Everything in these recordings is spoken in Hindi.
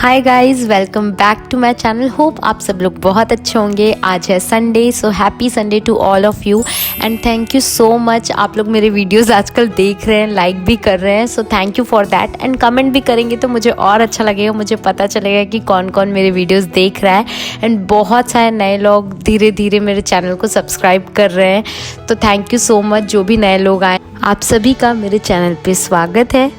Hi guys, welcome back to my channel. Hope आप सब लोग बहुत अच्छे होंगे। आज है Sunday, so happy Sunday to all of you and thank you so much. आप लोग मेरे वीडियोस आजकल देख रहे हैं, लाइक भी कर रहे हैं, so thank you for that. And comment भी करेंगे तो मुझे और अच्छा लगेगा, मुझे पता चलेगा कि कौन कौन मेरे वीडियोस देख रहा है। एंड बहुत सारे नए लोग धीरे धीरे मेरे चैनल को सब्सक्राइब कर रहे हैं, तो थैंक यू सो मच। जो भी नए लोग आए, आप सभी का मेरे चैनल पर स्वागत है।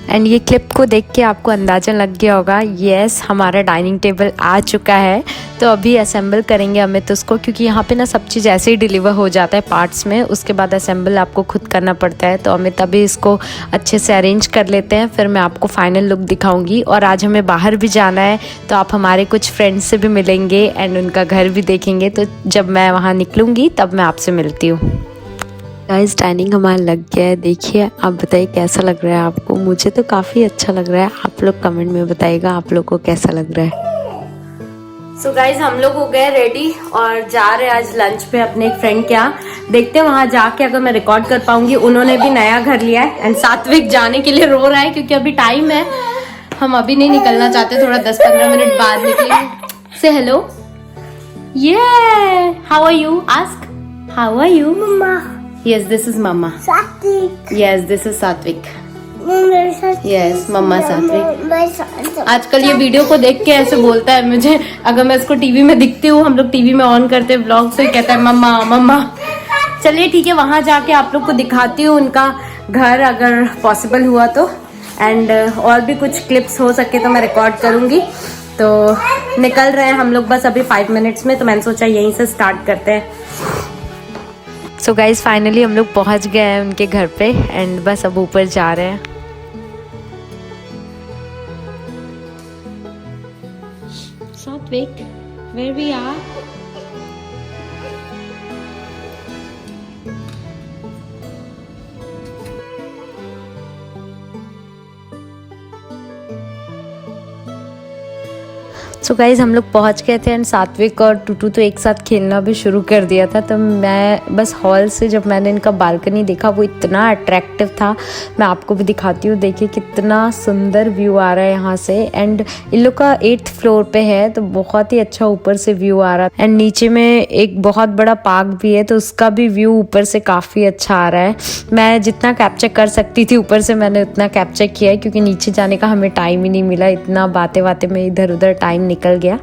एंड ये क्लिप को देख के आपको अंदाज़ा लग गया होगा, यस हमारा डाइनिंग टेबल आ चुका है। तो अभी असेंबल करेंगे अमित उसको, क्योंकि यहाँ पे ना सब चीज़ ऐसे ही डिलीवर हो जाता है पार्ट्स में, उसके बाद असेंबल आपको खुद करना पड़ता है। तो अमित अभी इसको अच्छे से अरेंज कर लेते हैं, फिर मैं आपको फाइनल लुक दिखाऊंगी। और आज हमें बाहर भी जाना है, तो आप हमारे कुछ फ्रेंड्स से भी मिलेंगे एंड उनका घर भी देखेंगे। तो जब मैं वहाँ निकलूँगी तब मैं आपसे मिलती हूँ। गाइस, डाइनिंग हमारा लग गया है, देखिए। आप बताइए कैसा लग रहा है आपको। मुझे तो काफ़ी अच्छा लग रहा है, आप लोग कमेंट में बताइएगा आप लोग को कैसा लग रहा है। सो गाइस, हम लोग हो गए रेडी और जा रहे हैं आज लंच पे अपने एक फ्रेंड के यहाँ। देखते हैं वहाँ जाके अगर मैं रिकॉर्ड कर पाऊंगी। उन्होंने भी नया घर लिया है एंड सात्विक जाने के लिए रो रहा है क्योंकि अभी टाइम है, हम अभी नहीं निकलना चाहते, थोड़ा 10-15 मिनट बाद निकलेंगे। से हेलो, ये how are you, ask how are you mama. Yes, this is Mama. Satvik. Yes, this is Satvik. Yes, Mama Satvik. आजकल ये वीडियो को देख के ऐसे बोलता है मुझे, अगर मैं इसको टीवी में दिखती हूँ, हम लोग टीवी में ऑन करते हैं ब्लॉग, से कहता है मम्मा मम्मा। चलिए ठीक है, वहाँ जाके आप लोग को दिखाती हूँ उनका घर अगर पॉसिबल हुआ तो। एंड और भी कुछ क्लिप्स हो सके तो मैं रिकॉर्ड करूँगी। तो निकल रहे हैं हम लोग बस अभी 5 मिनट्स में, तो मैंने सोचा यहीं से स्टार्ट करते हैं। सो गाइज, फाइनली हम लोग पहुंच गए हैं उनके घर पे एंड बस अब ऊपर जा रहे हैं। सात्विक, where we are? So guys, हम लोग पहुंच गए थे एंड सात्विक और टूटू तो एक साथ खेलना भी शुरू कर दिया था। तो मैं बस हॉल से जब मैंने इनका बालकनी देखा, वो इतना अट्रैक्टिव था। मैं आपको भी दिखाती हूँ, देखिए कितना सुंदर व्यू आ रहा है यहाँ से। एंड इन लोग का 8th फ्लोर पे है, तो बहुत ही अच्छा ऊपर से व्यू आ रहा है। एंड नीचे में एक बहुत बड़ा पार्क भी है, तो उसका भी व्यू ऊपर से काफ़ी अच्छा आ रहा है। मैं जितना कैप्चर कर सकती थी ऊपर से मैंने उतना कैप्चर किया है, क्योंकि नीचे जाने का हमें टाइम ही नहीं मिला। इतना बातें बातें में इधर उधर टाइम निकल गया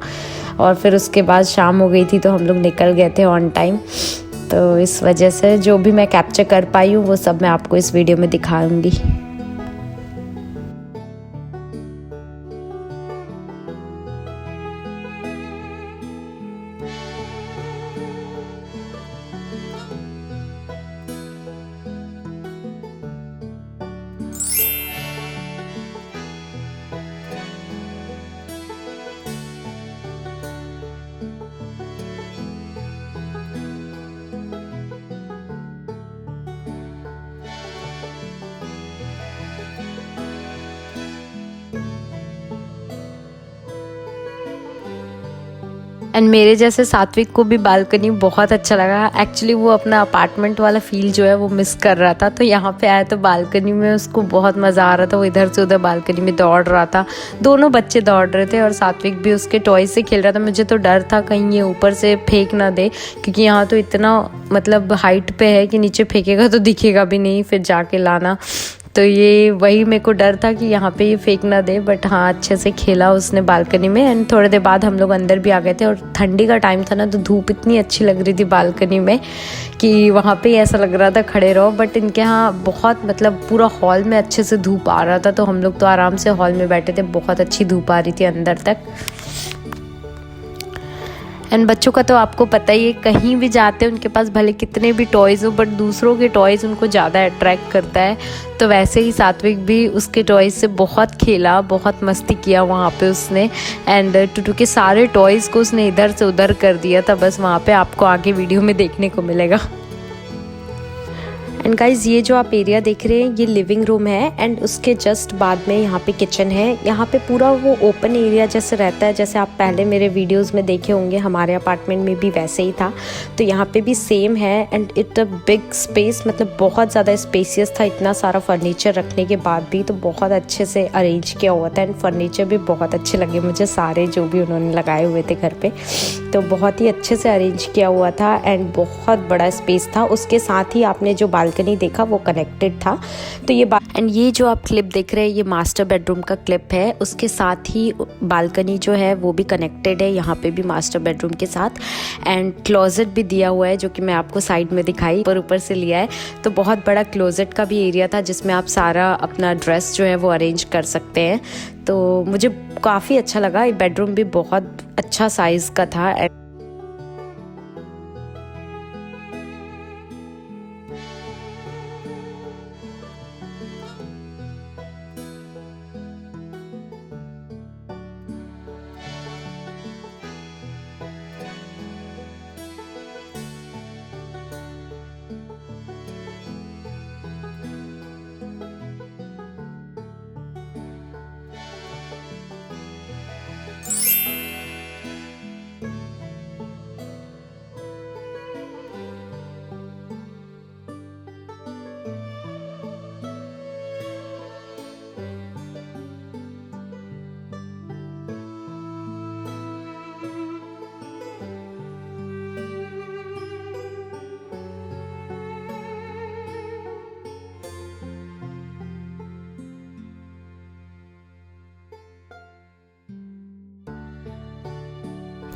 और फिर उसके बाद शाम हो गई थी, तो हम लोग निकल गए थे ऑन टाइम। तो इस वजह से जो भी मैं कैप्चर कर पाई हूँ वो सब मैं आपको इस वीडियो में दिखाऊंगी। एंड मेरे जैसे सात्विक को भी बालकनी बहुत अच्छा लगा। एक्चुअली वो अपना अपार्टमेंट वाला फील जो है वो मिस कर रहा था, तो यहाँ पे आया तो बालकनी में उसको बहुत मज़ा आ रहा था। वो इधर से उधर बालकनी में दौड़ रहा था, दोनों बच्चे दौड़ रहे थे और सात्विक भी उसके टॉय से खेल रहा था। मुझे तो डर था कहीं ये ऊपर से फेंक ना दे, क्योंकि यहाँ तो इतना मतलब हाइट पे है कि नीचे फेंकेगा तो दिखेगा भी नहीं फिर जाके लाना। तो ये वही मेरे को डर था कि यहाँ पे ये फेंक ना दे। बट हाँ, अच्छे से खेला उसने बालकनी में। एंड थोड़ी देर बाद हम लोग अंदर भी आ गए थे और ठंडी का टाइम था ना, तो धूप इतनी अच्छी लग रही थी बालकनी में कि वहाँ पे ऐसा लग रहा था खड़े रहो। बट इनके यहाँ बहुत मतलब पूरा हॉल में अच्छे से धूप आ रहा था, तो हम लोग तो आराम से हॉल में बैठे थे। बहुत अच्छी धूप आ रही थी अंदर तक। एंड बच्चों का तो आपको पता ही है, कहीं भी जाते हैं उनके पास भले कितने भी टॉयज़ हो, बट दूसरों के टॉयज़ उनको ज़्यादा अट्रैक्ट करता है। तो वैसे ही सात्विक भी उसके टॉयज़ से बहुत खेला, बहुत मस्ती किया वहाँ पे उसने। एंड टूटू के सारे टॉयज़ को उसने इधर से उधर कर दिया था। बस वहाँ पे आपको आगे वीडियो में देखने को मिलेगा। एंड गाइज ये जो आप एरिया देख रहे हैं ये लिविंग रूम है एंड उसके जस्ट बाद में यहाँ पे किचन है। यहाँ पे पूरा वो ओपन एरिया जैसे रहता है, जैसे आप पहले मेरे वीडियोस में देखे होंगे, हमारे अपार्टमेंट में भी वैसे ही था, तो यहाँ पे भी सेम है। And it a big space, मतलब बहुत ज़्यादा स्पेसियस था। इतना सारा फर्नीचर रखने के बाद भी तो बहुत अच्छे से अरेंज किया हुआ था एंड फर्नीचर भी बहुत अच्छे लगे मुझे, सारे जो भी उन्होंने लगाए हुए थे घर पे, तो बहुत ही अच्छे से अरेंज किया हुआ था एंड बहुत बड़ा स्पेस था। उसके साथ ही आपने जो बालकनी देखा वो कनेक्टेड था। तो ये एंड ये जो आप क्लिप देख रहे हैं ये मास्टर बेडरूम का क्लिप है, उसके साथ ही बालकनी जो है वो भी कनेक्टेड है यहाँ पे भी मास्टर बेडरूम के साथ। एंड क्लोजेट भी दिया हुआ है जो कि मैं आपको साइड में दिखाई, ऊपर से लिया है। तो बहुत बड़ा क्लोजेट का भी एरिया था जिसमें आप सारा अपना ड्रेस जो है वो अरेंज कर सकते हैं। तो मुझे काफ़ी अच्छा लगा, ये बेडरूम भी बहुत अच्छा साइज़ का था।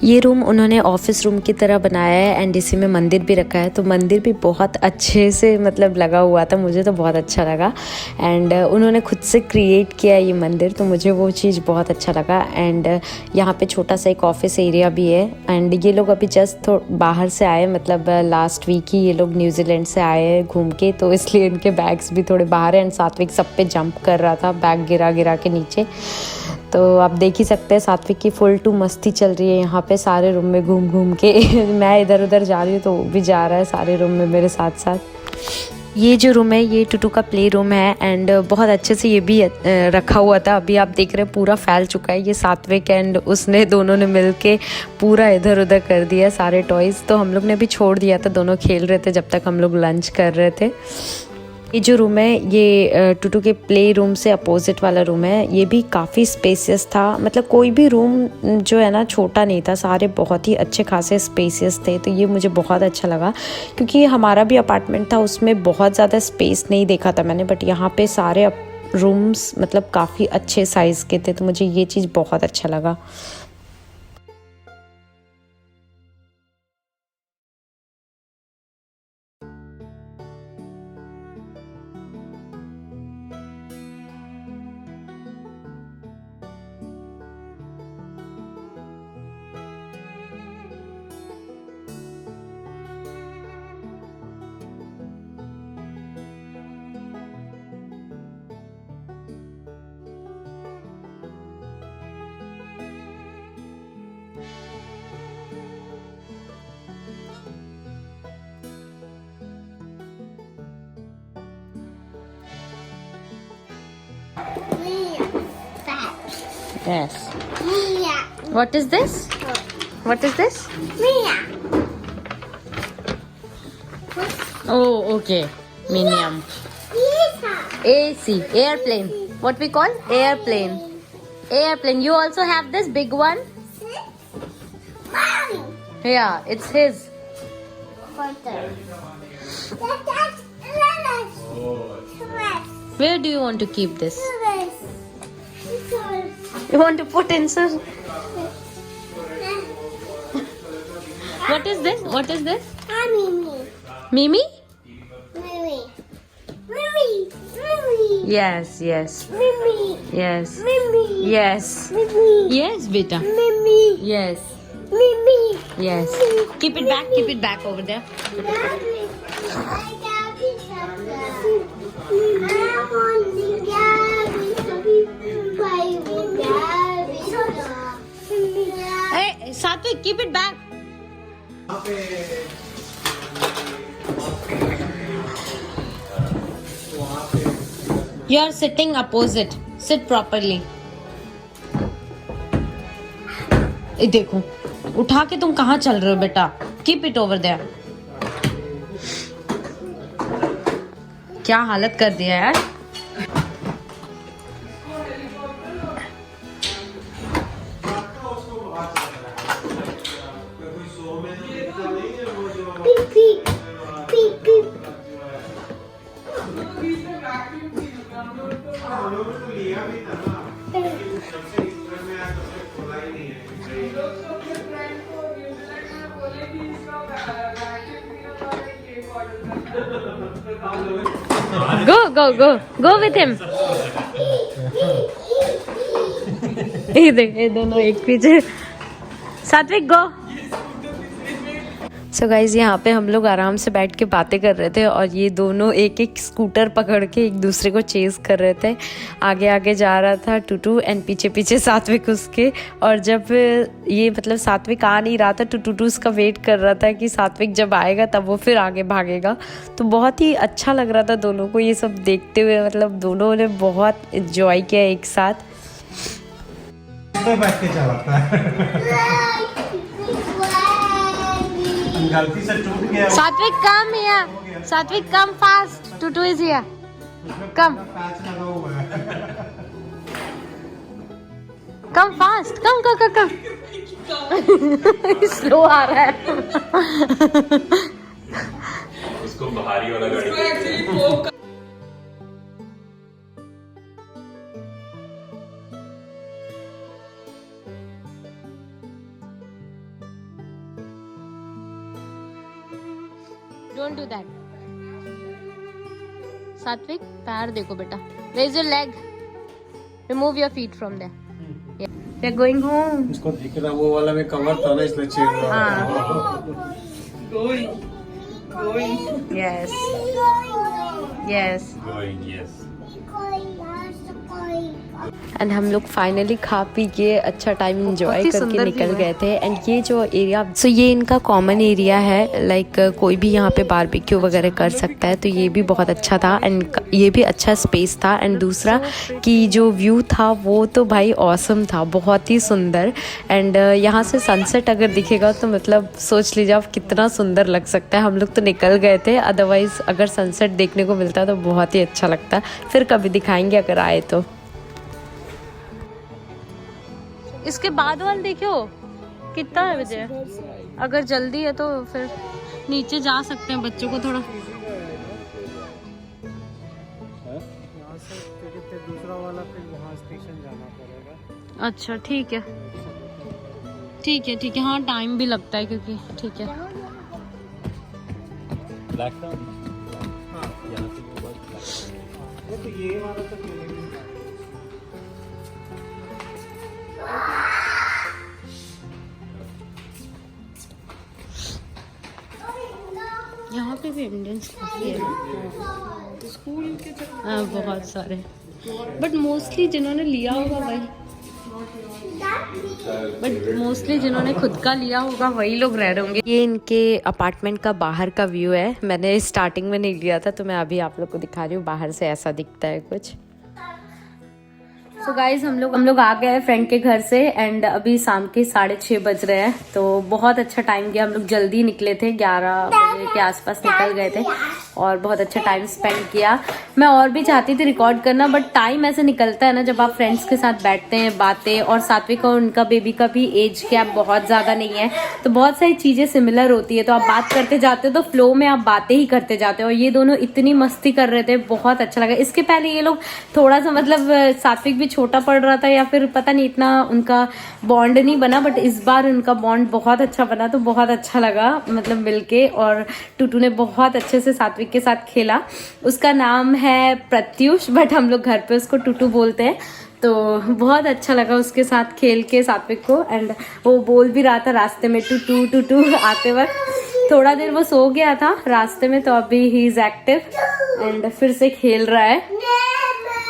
ये रूम उन्होंने ऑफिस रूम की तरह बनाया है एंड इसी में मंदिर भी रखा है, तो मंदिर भी बहुत अच्छे से मतलब लगा हुआ था, मुझे तो बहुत अच्छा लगा। एंड उन्होंने खुद से क्रिएट किया ये मंदिर, तो मुझे वो चीज़ बहुत अच्छा लगा। एंड यहाँ पे छोटा सा एक ऑफिस एरिया भी है। एंड ये लोग अभी जस्ट बाहर से आए, मतलब लास्ट वीक ही ये लोग न्यूजीलैंड से आए हैं घूम के, तो इसलिए इनके बैग्स भी थोड़े बाहर हैं। एंड सात्विक सब पे जंप कर रहा था बैग गिरा गिरा के नीचे, तो आप देख ही सकते हैं सात्विक की फुल टू मस्ती चल रही है यहाँ पे सारे रूम में घूम घूम के। मैं इधर उधर जा रही हूँ तो वो भी जा रहा है सारे रूम में मेरे साथ साथ। ये जो रूम है ये टूटू का प्ले रूम है एंड बहुत अच्छे से ये भी रखा हुआ था। अभी आप देख रहे हैं पूरा फैल चुका है, ये सात्विक एंड उसने दोनों ने मिल के पूरा इधर उधर कर दिया सारे टॉयज़। तो हम लोग ने भी छोड़ दिया था, दोनों खेल रहे थे जब तक हम लोग लंच कर रहे थे। ये जो रूम है ये टूटू के प्ले रूम से अपोजिट वाला रूम है, ये भी काफ़ी स्पेसियस था। मतलब कोई भी रूम जो है ना छोटा नहीं था, सारे बहुत ही अच्छे खासे स्पेसियस थे। तो ये मुझे बहुत अच्छा लगा क्योंकि हमारा भी अपार्टमेंट था उसमें बहुत ज़्यादा स्पेस नहीं देखा था मैंने, बट यहाँ पे सारे रूम्स मतलब काफ़ी अच्छे साइज़ के थे, तो मुझे ये चीज़ बहुत अच्छा लगा। Yes. Mia. What is this? What is this? Mia. Oh, okay. Minium. Lisa. AC. Airplane. What we call? Airplane. Airplane. You also have this big one? Mommy. Yeah, it's his. Where do you want to keep this? You want to put inside? What is this? What is this? Mimi? Mimi. Mimi. Mimi. Yes, yes. Mimi. Yes. Mimi. Yes. Mimi. Yes, beta. Mimi. Yes. Mimi. Yes. Keep it back. Keep it back over there. Hey, Satvik, keep it back. You are sitting opposite. Sit properly. ये देखो, उठा के तुम कहाँ चल रहे हो बेटा? Keep it over there. क्या हालत कर दिया यार? Go with him. ये दोनों एक पीछे. सात्विक गो. सो गाइज यहाँ पे हम लोग आराम से बैठ के बातें कर रहे थे और ये दोनों एक एक स्कूटर पकड़ के एक दूसरे को चेज कर रहे थे. आगे आगे जा रहा था टूटू एंड पीछे पीछे सात्विक उसके. और जब ये मतलब सात्विक आ नहीं रहा था तो टूटू उसका वेट कर रहा था कि सात्विक जब आएगा तब वो फिर आगे भागेगा. तो बहुत ही अच्छा लग रहा था दोनों को ये सब देखते हुए. मतलब दोनों ने बहुत इंजॉय किया एक साथ. बैठ के चलाता है. गलती से टूट गया. सात्विक come here. Satvik come fast. Tutu is here. Come. Come fast. Come come come come. Slow आ रहा है. उसको भारी वाला गाड़ी. Don't do that. सात्विक पैर देखो बेटा. Raise your leg. Remove your feet from there. Yeah. We are going home. इसको दिख रहा वो वाला में कवर था ना इसलिए छेड़ रहा. Yes. Yes. Going, yes. And हम लोग फाइनली खा पी के अच्छा टाइम एंजॉय करके निकल गए थे. एंड ये जो एरिया सो ये इनका कॉमन एरिया है. लाइक कोई भी यहाँ पे बारबेक्यू वगैरह कर सकता है. तो ये भी बहुत अच्छा था एंड ये भी अच्छा स्पेस था. एंड दूसरा कि जो व्यू था वो तो भाई ऑसम था. बहुत ही सुंदर. एंड यहाँ से सनसेट अगर दिखेगा तो मतलब सोच लीजिए आप कितना सुंदर लग सकता है. हम लोग तो निकल गए थे. अदरवाइज अगर सनसेट देखने को मिलता तो बहुत ही अच्छा लगता. फिर कभी दिखाएंगे अगर आए तो. इसके बाद वाल देखो कितना है बजे. अगर जल्दी है तो फिर नीचे जा सकते हैं. बच्चों को थोड़ा दूसरा वाला फिर वहाँ स्टेशन जाना पड़ेगा. अच्छा ठीक है ठीक है ठीक है. हाँ टाइम भी लगता है क्योंकि ठीक है. तो ये वाला तो यहाँ पे भी इंडियंस काफ़ी है. स्कूल के हाँ बहुत सारे. बट मोस्टली जिन्होंने लिया होगा वही. बट मोस्टली जिन्होंने खुद का लिया होगा वही लोग रह रहे होंगे. ये इनके अपार्टमेंट का बाहर का व्यू है. मैंने स्टार्टिंग में नहीं लिया था तो मैं अभी आप लोग को दिखा रही हूँ. बाहर से ऐसा दिखता है कुछ. तो गाइज हम लोग आ गए फ्रेंड के घर से. एंड अभी शाम के 6:30 बज रहे हैं. तो बहुत अच्छा टाइम गया. हम लोग जल्दी निकले थे. 11 बजे के आसपास निकल गए थे और बहुत अच्छा टाइम स्पेंड किया. मैं और भी चाहती थी रिकॉर्ड करना बट टाइम ऐसे निकलता है ना जब आप फ्रेंड्स के साथ बैठते हैं बातें. और सात्विक और उनका बेबी का भी एज गैप बहुत ज़्यादा नहीं है तो बहुत सारी चीज़ें सिमिलर होती है. तो आप बात करते जाते हो तो फ्लो में आप बातें ही करते जाते हो. और ये दोनों इतनी मस्ती कर रहे थे. बहुत अच्छा लगा. इसके पहले ये लोग थोड़ा सा मतलब सात्विक भी छोटा पड़ रहा था या फिर पता नहीं इतना उनका बॉन्ड नहीं बना. बट इस बार उनका बॉन्ड बहुत अच्छा बना तो बहुत अच्छा लगा मतलब मिलके. और टूटू ने बहुत अच्छे से सात्विक के साथ खेला. उसका नाम है प्रत्युष बट हम लोग घर पे उसको टूटू बोलते हैं. तो बहुत अच्छा लगा उसके साथ खेल के सात्विक को. एंड वो बोल भी रहा था रास्ते में टूटू टूटू आते वक्त. थोड़ा देर वो सो गया था रास्ते में तो अभी ही इज एक्टिव एंड फिर से खेल रहा है.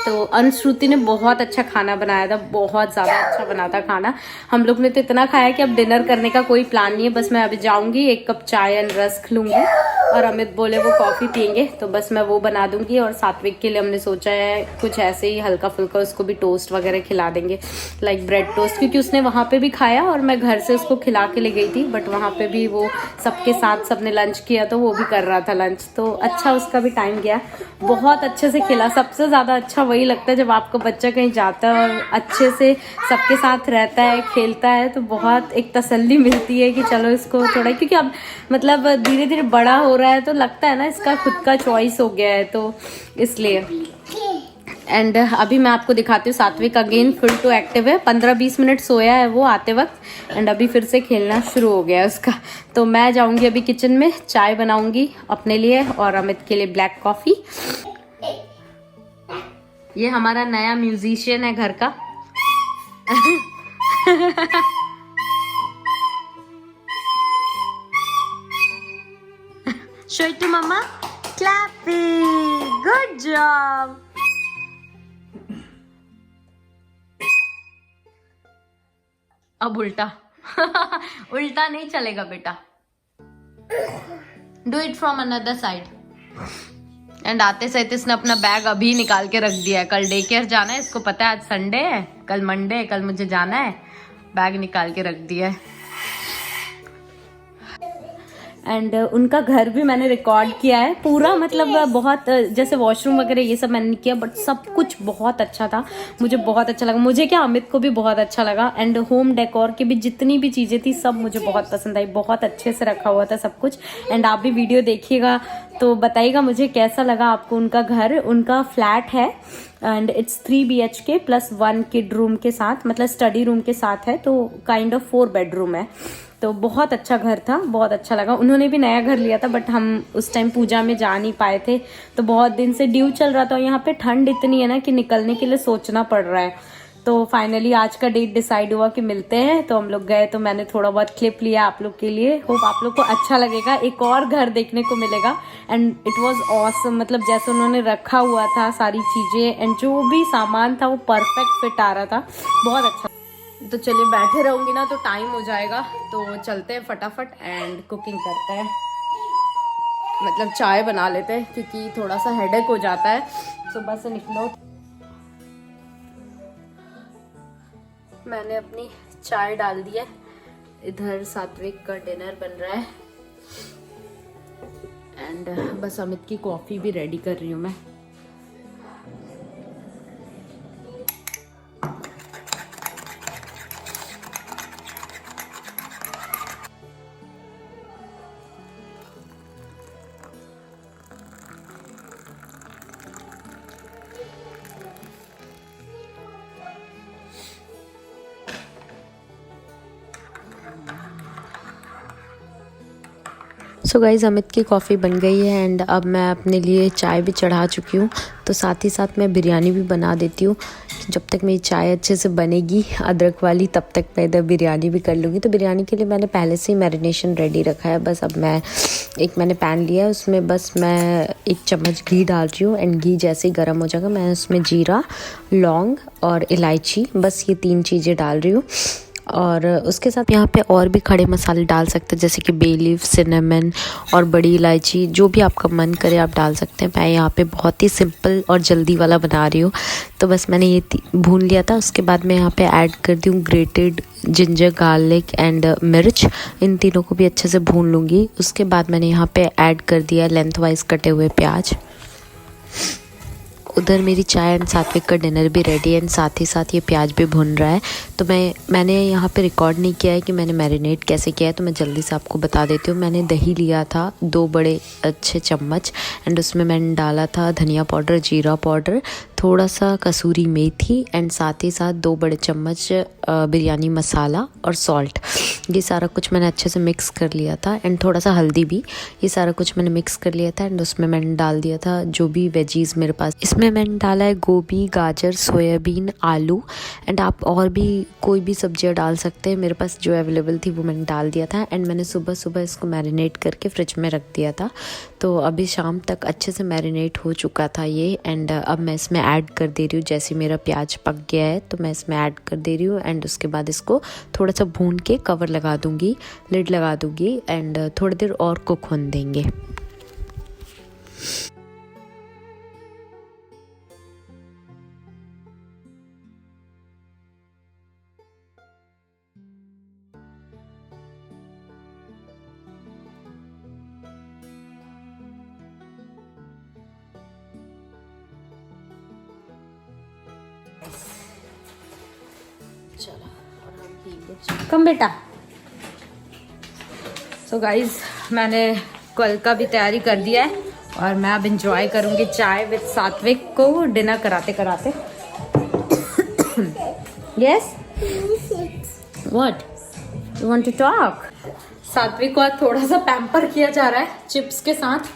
तो अनुश्रुति ने बहुत अच्छा खाना बनाया था. बहुत ज़्यादा अच्छा बना था खाना. हम लोग ने तो इतना खाया कि अब डिनर करने का कोई प्लान नहीं है. बस मैं अभी जाऊंगी 1 कप चाय एंड रस्क लूंगी और अमित बोले वो कॉफ़ी पियेंगे, तो बस मैं वो बना दूंगी। और सात्विक के लिए हमने सोचा है कुछ ऐसे ही हल्का फुल्का, उसको भी टोस्ट वगैरह खिला देंगे, लाइक ब्रेड टोस्ट, क्योंकि उसने वहाँ पे भी खाया और मैं घर से उसको खिला के ले गई थी, बट वहाँ पे भी वो सबके साथ सबने लंच किया, तो वो भी कर रहा था लंच, तो अच्छा उसका भी टाइम गया। बहुत अच्छे से खिला। सबसे ज़्यादा अच्छा वही लगता है जब आपका बच्चा कहीं जाता है और अच्छे से सबके साथ रहता है, खेलता है, तो बहुत एक तसल्ली मिलती है कि चलो इसको थोड़ा, क्योंकि अब मतलब धीरे धीरे बड़ा हो रहा है तो लगता है ना इसका खुद का चॉइस हो गया है, तो इसलिए। एंड अभी मैं आपको दिखाती हूँ, सात्विक अगेन फुल टू एक्टिव है। 15-20 मिनट सोया है वो आते वक्त, एंड अभी फिर से खेलना शुरू हो गया है उसका। तो मैं जाऊंगी अभी किचन में, चाय बनाऊंगी अपने लिए और अमित के लिए ब्लैक कॉफ़ी। ये हमारा नया म्यूजिशियन है घर का। Show it to mama. Clapping. Good job. अब उल्टा उल्टा नहीं चलेगा बेटा। Do it from another side. And आते से इसने अपना बैग अभी निकाल के रख दिया है। कल डे केयर जाना है, इसको पता है आज संडे है, कल मंडे है, कल मुझे जाना है, बैग निकाल के रख दिया है। एंड उनका घर भी मैंने रिकॉर्ड किया है पूरा, मतलब बहुत, जैसे वॉशरूम वगैरह ये सब मैंने नहीं किया, बट सब कुछ बहुत अच्छा था, मुझे बहुत अच्छा लगा। मुझे क्या, अमित को भी बहुत अच्छा लगा। एंड होम डेकोर की भी जितनी भी चीज़ें थी सब मुझे बहुत पसंद आई, बहुत अच्छे से रखा हुआ था सब कुछ। एंड आप भी वीडियो देखिएगा तो बताइएगा मुझे कैसा लगा आपको उनका घर। उनका फ्लैट है and it's 3 BHK plus 1 kid room के साथ, मतलब स्टडी रूम के साथ है, तो काइंड ऑफ 4 बेडरूम है। तो बहुत अच्छा घर था, बहुत अच्छा लगा। उन्होंने भी नया घर लिया था, बट हम उस टाइम पूजा में जा नहीं पाए थे, तो बहुत दिन से ड्यू चल रहा था। यहाँ पे ठंड इतनी है ना कि निकलने के लिए सोचना पड़ रहा है। तो फाइनली आज का डेट डिसाइड हुआ कि मिलते हैं, तो हम लोग गए, तो मैंने थोड़ा बहुत क्लिप लिया आप लोग के लिए। होप आप लोग को अच्छा लगेगा, एक और घर देखने को मिलेगा। एंड इट वाज ऑसम, मतलब जैसे उन्होंने रखा हुआ था सारी चीज़ें एंड जो भी सामान था वो परफेक्ट फिट आ रहा था, बहुत अच्छा। तो चलिए, बैठे रहूंगी ना तो टाइम हो जाएगा, तो चलते हैं फटाफट एंड कुकिंग करते हैं, मतलब चाय बना लेते हैं, क्योंकि थोड़ा सा हेडेक हो जाता है सुबह से निकलो। मैंने अपनी चाय डाल दी है, इधर सात्विक का डिनर बन रहा है एंड बस अमित की कॉफ़ी भी रेडी कर रही हूँ मैं। सो गाइज़, अमित की कॉफ़ी बन गई है एंड अब मैं अपने लिए चाय भी चढ़ा चुकी हूँ, तो साथ ही साथ मैं बिरयानी भी बना देती हूँ। जब तक मेरी चाय अच्छे से बनेगी अदरक वाली, तब तक मैं इधर बिरयानी भी कर लूँगी। तो बिरयानी के लिए मैंने पहले से ही मैरिनेशन रेडी रखा है। बस अब मैंने पैन लिया है, उसमें बस मैं 1 चम्मच घी डाल रही हूँ एंड घी जैसे ही गर्म हो जाएगा मैं उसमें जीरा, लौंग और इलायची, बस ये 3 चीज़ें डाल रही हूँ। और उसके साथ यहाँ पे और भी खड़े मसाले डाल सकते हैं, जैसे कि बे लीफ, सिनेमन और बड़ी इलायची, जो भी आपका मन करे आप डाल सकते हैं। मैं यहाँ पे बहुत ही सिंपल और जल्दी वाला बना रही हूँ, तो बस मैंने ये भून लिया था। उसके बाद मैं यहाँ पे ऐड कर दी हूँ ग्रेटेड जिंजर, गार्लिक एंड मिर्च, इन तीनों को भी अच्छे से भून लूँगी। उसके बाद मैंने यहाँ पे ऐड कर दिया लेंथ वाइज कटे हुए प्याज। उधर मेरी चाय एंड सात्विक का डिनर भी रेडी है एंड साथ ही साथ ये प्याज भी भुन रहा है। तो मैंने यहाँ पे रिकॉर्ड नहीं किया है कि मैंने मैरिनेट कैसे किया है, तो मैं जल्दी से आपको बता देती हूँ। मैंने दही लिया था 2 बड़े अच्छे चम्मच एंड उसमें मैंने डाला था धनिया पाउडर, जीरा पाउडर, थोड़ा सा कसूरी मेथी एंड साथ ही साथ 2 बड़े चम्मच बिरयानी मसाला और सॉल्ट। ये सारा कुछ मैंने अच्छे से मिक्स कर लिया था एंड थोड़ा सा हल्दी भी, ये सारा कुछ मैंने मिक्स कर लिया था एंड उसमें मैंने डाल दिया था जो भी वेजीज मेरे पास। इसमें मैंने डाला है गोभी, गाजर, सोयाबीन, आलू एंड आप और भी कोई भी सब्जियां डाल सकते हैं। मेरे पास जो अवेलेबल थी वो मैंने डाल दिया था एंड मैंने सुबह सुबह इसको मैरिनेट करके फ्रिज में रख दिया था। तो अभी शाम तक अच्छे से मैरिनेट हो चुका था ये एंड अब मैं इसमें ऐड कर दे रही हूँ। जैसे मेरा प्याज पक गया है तो मैं इसमें ऐड कर दे रही हूँ एंड उसके बाद इसको थोड़ा सा भून के कवर लगा दूँगी, लिड लगा दूँगी एंड थोड़ी देर और कुक होने देंगे। कम बेटा। सो गाइज मैंने कल का भी तैयारी कर दिया है और मैं अब इंजॉय करूँगी चाय विद सात्विक को डिनर कराते कराते। Yes what you want to talk. Satvik को आज थोड़ा सा पैम्पर किया जा रहा है चिप्स के साथ,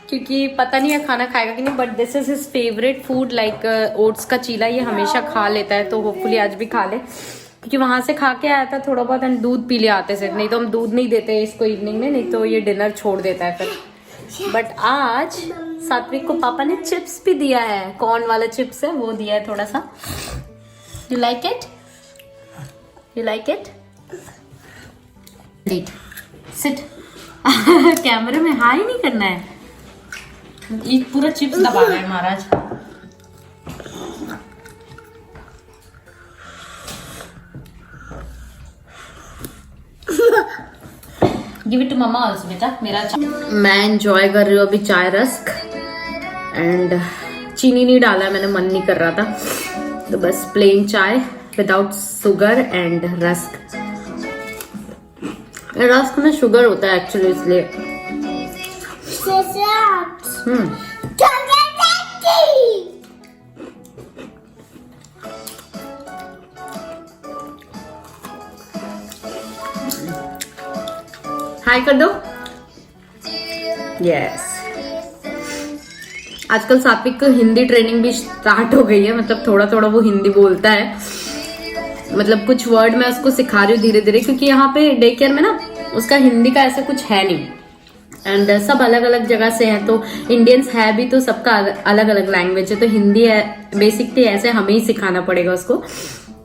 क्योंकि पता नहीं है खाना खाएगा कि नहीं, but this is his favourite food. Like oats का चीला ये हमेशा खा लेता है, तो होपफुली आज भी खा ले, क्योंकि वहां से खा के आया था थोड़ा बहुत एंड दूध पी लिया आते से। नहीं तो हम दूध नहीं देते इसको इवनिंग में, नहीं तो ये डिनर छोड़ देता है फिर। बट आज सात्विक को पापा ने चिप्स भी दिया है, कॉर्न वाला चिप्स है वो दिया है थोड़ा सा। You like it? You like it? Sit. कैमरे में हाई नहीं करना है, ये पूरा चिप्स दबा रहा है महाराज। Give it to mama also बेटा। मेरा मैं एंजॉय कर रही हूँ अभी चाय रस्क, एंड चीनी नहीं डाला है मैंने, मन नहीं कर रहा था, तो बस प्लेन चाय without sugar and rusk. Rusk में शुगर होता है एक्चुअली, इसलिए। हाय कर दो। यस आजकल सात्विक को हिंदी ट्रेनिंग भी स्टार्ट हो गई है, मतलब थोड़ा थोड़ा वो हिंदी बोलता है, मतलब कुछ वर्ड मैं उसको सिखा रही हूँ धीरे धीरे, क्योंकि यहाँ पे डे केयर में ना उसका हिंदी का ऐसा कुछ है नहीं, एंड सब अलग अलग जगह से हैं, तो इंडियंस है भी तो सबका अलग अलग लैंग्वेज है, तो हिंदी है बेसिकली ऐसे हमें ही सिखाना पड़ेगा उसको।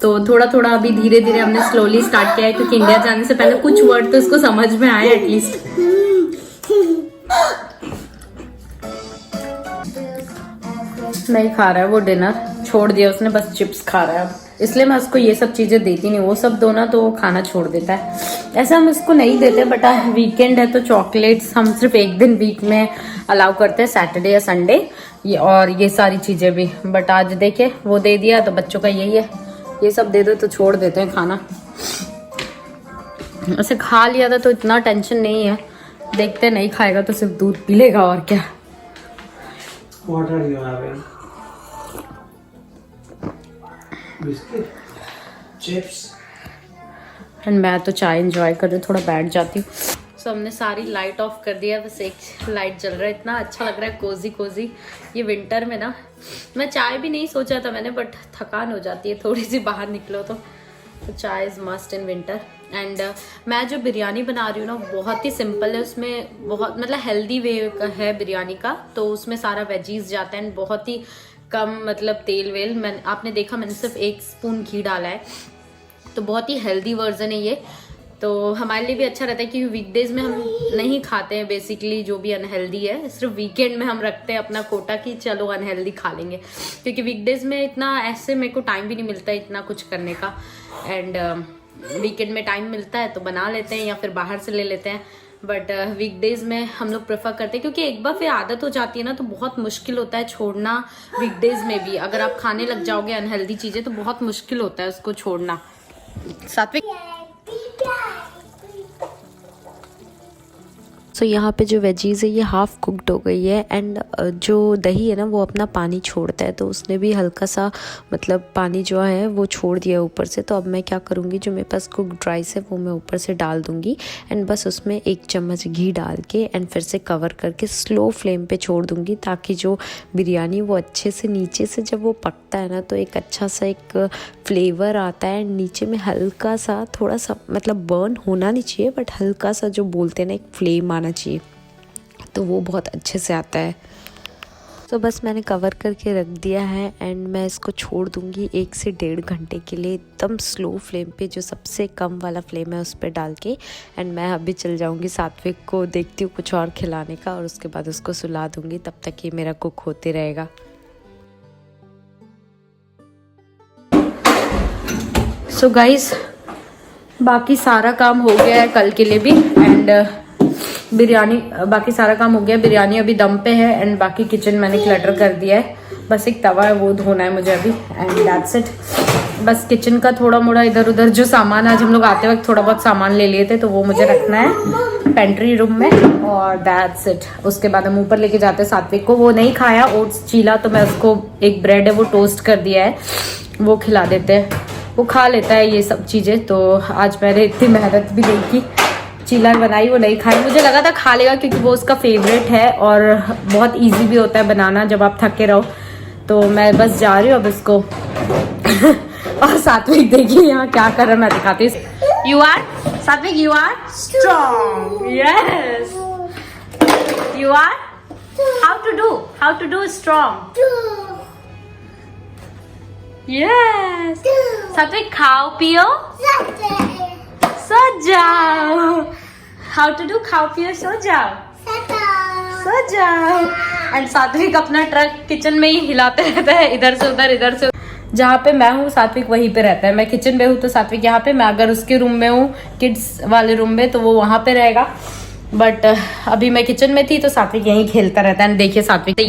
तो थोड़ा थोड़ा अभी धीरे धीरे हमने स्लोली स्टार्ट किया है, क्योंकि इंडिया जाने से पहले कुछ वर्ड तो उसको समझ में आए एटलीस्ट। नहीं खा रहा है वो डिनर, छोड़ दिया उसने, बस चिप्स खा रहा है अब, इसलिए मैं उसको ये सब चीजें देती नहीं, वो सब दो ना तो वो खाना छोड़ देता है। ऐसा हम इसको नहीं देते, बट वीकेंड है तो चॉकलेट्स हम सिर्फ एक दिन वीक में अलाउ करते हैं, सैटरडे या संडे, ये और ये सारी चीजें भी। बट आज देखे वो दे दिया, तो बच्चों का यही है, ये सब दे दो तो छोड़ देते हैं खाना। ऐसे खा लिया था तो इतना टेंशन नहीं है, देखते नहीं खाएगा तो सिर्फ दूध पी लेगा और क्या। What are you having? Biscuit? Chips? And मैं तो चाय एंजॉय कर रही हूँ, थोड़ा बैठ जाती हूँ। सो हमने सारी लाइट ऑफ कर दिया, बस एक लाइट जल रहा है, इतना अच्छा लग रहा है, कोजी कोजी। ये विंटर में ना मैं चाय भी नहीं सोचा था मैंने, बट थकान हो जाती है थोड़ी सी बाहर निकलो तो चाय is must in winter. And मैं जो बिरयानी बना रही हूँ ना बहुत ही सिंपल है, उसमें बहुत मतलब हेल्दी वे है बिरयानी का, तो उसमें सारा वेजीज जाता है, बहुत ही कम मतलब तेल वेल। मैं आपने देखा मैंने सिर्फ 1 स्पून घी डाला है, तो बहुत ही हेल्दी वर्जन है ये, तो हमारे लिए भी अच्छा रहता है, क्योंकि वीकडेज में हम नहीं खाते हैं बेसिकली जो भी अनहेल्दी है, सिर्फ वीकेंड में हम रखते हैं अपना कोटा कि चलो अनहेल्दी खा लेंगे, क्योंकि वीकडेज में इतना ऐसे मेरे को टाइम भी नहीं मिलता इतना कुछ करने का, एंड वीकेंड में टाइम मिलता है तो बना लेते हैं या फिर बाहर से ले लेते हैं। बट वीकडेज में हम लोग प्रेफर करते हैं, क्योंकि एक बार फिर आदत हो जाती है ना तो बहुत मुश्किल होता है छोड़ना। वीकडेज में भी अगर आप खाने लग जाओगे अनहेल्दी चीज़ें तो बहुत मुश्किल होता है उसको छोड़ना। सात्विक सो यहाँ पे जो वेजीज़ है ये हाफ़ कुक्ड हो गई है, एंड जो दही है ना वो अपना पानी छोड़ता है, तो उसने भी हल्का सा मतलब पानी जो है वो छोड़ दिया ऊपर से। तो अब मैं क्या करूँगी, जो मेरे पास कुक्ड राइस है वो मैं ऊपर से डाल दूँगी, एंड बस उसमें 1 चम्मच घी डाल के एंड फिर से कवर करके स्लो फ्लेम पे छोड़ दूँगी, ताकि जो बिरयानी वो अच्छे से नीचे से जब वो पकता है ना तो एक अच्छा सा एक फ्लेवर आता है, नीचे में हल्का सा थोड़ा सा मतलब बर्न होना नहीं चाहिए, बट हल्का सा जो बोलते हैं ना एक फ्लेम आना चाहिए, तो वो बहुत अच्छे से आता है। तो बस मैंने कवर करके रख दिया है एंड मैं इसको छोड़ दूंगी 1 से 1.5 घंटे के लिए एकदम स्लो फ्लेम पे, जो सबसे कम वाला फ्लेम है उस पर डाल के। एंड मैं अभी चल जाऊंगी सात्विक को देखती हूँ कुछ और खिलाने का, और उसके बाद उसको सुला दूंगी। तब तक ये मेरा कुक होते रहेगा। सो गाइस, बाकी सारा काम हो गया है कल के लिए भी, एंड बिरयानी, बाकी सारा काम हो गया। बिरयानी अभी दम पे है एंड बाकी किचन मैंने क्लटर कर दिया है। बस एक तवा है वो धोना है मुझे अभी, एंड दैट्स इट। बस किचन का थोड़ा मोड़ा इधर उधर जो सामान, आज हम लोग आते वक्त थोड़ा बहुत सामान ले लिए थे तो वो मुझे रखना है पेंट्री रूम में, और दैट्स इट। उसके बाद हम ऊपर लेके जाते हैं सात्विक को। वो नहीं खाया ओट्स चीला, तो मैं उसको एक ब्रेड है वो टोस्ट कर दिया है, वो खिला देते हैं। वो खा लेता है ये सब चीज़ें। तो आज मैंने इतनी मेहनत भी नहीं की, चीला बनाई, वो नहीं खाई। मुझे लगा था खा लेगा क्योंकि वो उसका फेवरेट है और बहुत इजी भी होता है बनाना जब आप थके रहो। तो मैं बस जा रही हूँ अब इसको और सात्विक देखिए यहाँ क्या कर रहा है, मैं दिखाती हूँ। You are Satvik, you are strong, yes you are. How to do strong, yes. Satvik खाओ पियो सो जाओ। हाउ टू डू, खाओ पियो सो जाओ, सो जाओ। एंड सात्विक अपना ट्रक किचन में ही हिलाते रहता है, इधर से उधर, इधर से। जहाँ पे मैं हूँ सात्विक वहीं पे रहता है। मैं किचन में हूँ तो सात्विक यहाँ पे, मैं अगर उसके रूम में हूँ किड्स वाले रूम में तो वो वहाँ पे रहेगा। बट अभी मैं किचन में थी तो सात्विक यहीं खेलता रहता है। देखिए सात्विक,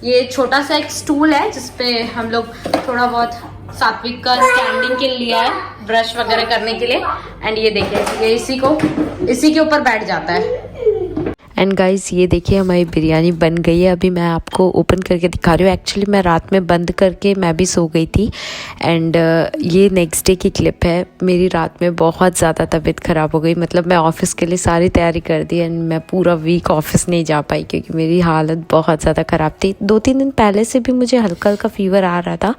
ये छोटा सा एक स्टूल है जिसपे हम लोग थोड़ा बहुत सात्विक का स्टैंडिंग के लिए लिया है, ब्रश वगैरह करने के लिए। एंड ये देखिए, ये इसी के ऊपर बैठ जाता है। एंड गाइस, ये देखिए हमारी बिरयानी बन गई है। अभी मैं आपको ओपन करके दिखा रही हूँ। एक्चुअली मैं रात में बंद करके मैं भी सो गई थी। एंड ये नेक्स्ट डे की क्लिप है। मेरी रात में बहुत ज़्यादा तबीयत ख़राब हो गई। मतलब मैं ऑफ़िस के लिए सारी तैयारी कर दी एंड मैं पूरा वीक ऑफिस नहीं जा पाई क्योंकि मेरी हालत बहुत ज़्यादा ख़राब थी। 2-3 दिन पहले से भी मुझे हल्का हल्का फीवर आ रहा था,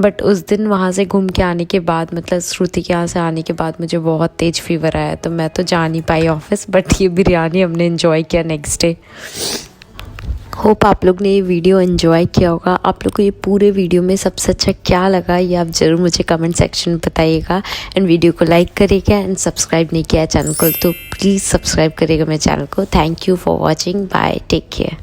बट उस दिन वहाँ से घूम के आने के बाद, मतलब श्रुति के यहाँ से आने के बाद मुझे बहुत तेज़ फीवर आया, तो मैं तो जा नहीं पाई ऑफिस। बट ये बिरयानी हमने इन्जॉय किया नेक्स्ट डे। होप आप लोग ने ये वीडियो एंजॉय किया होगा। आप लोग को ये पूरे वीडियो में सबसे अच्छा क्या लगा ये आप ज़रूर मुझे कमेंट सेक्शन में बताइएगा। एंड वीडियो को लाइक करिएगा एंड सब्सक्राइब नहीं किया है चैनल को तो प्लीज़ सब्सक्राइब करिएगा मेरे चैनल को। Thank you for watching, bye, take care.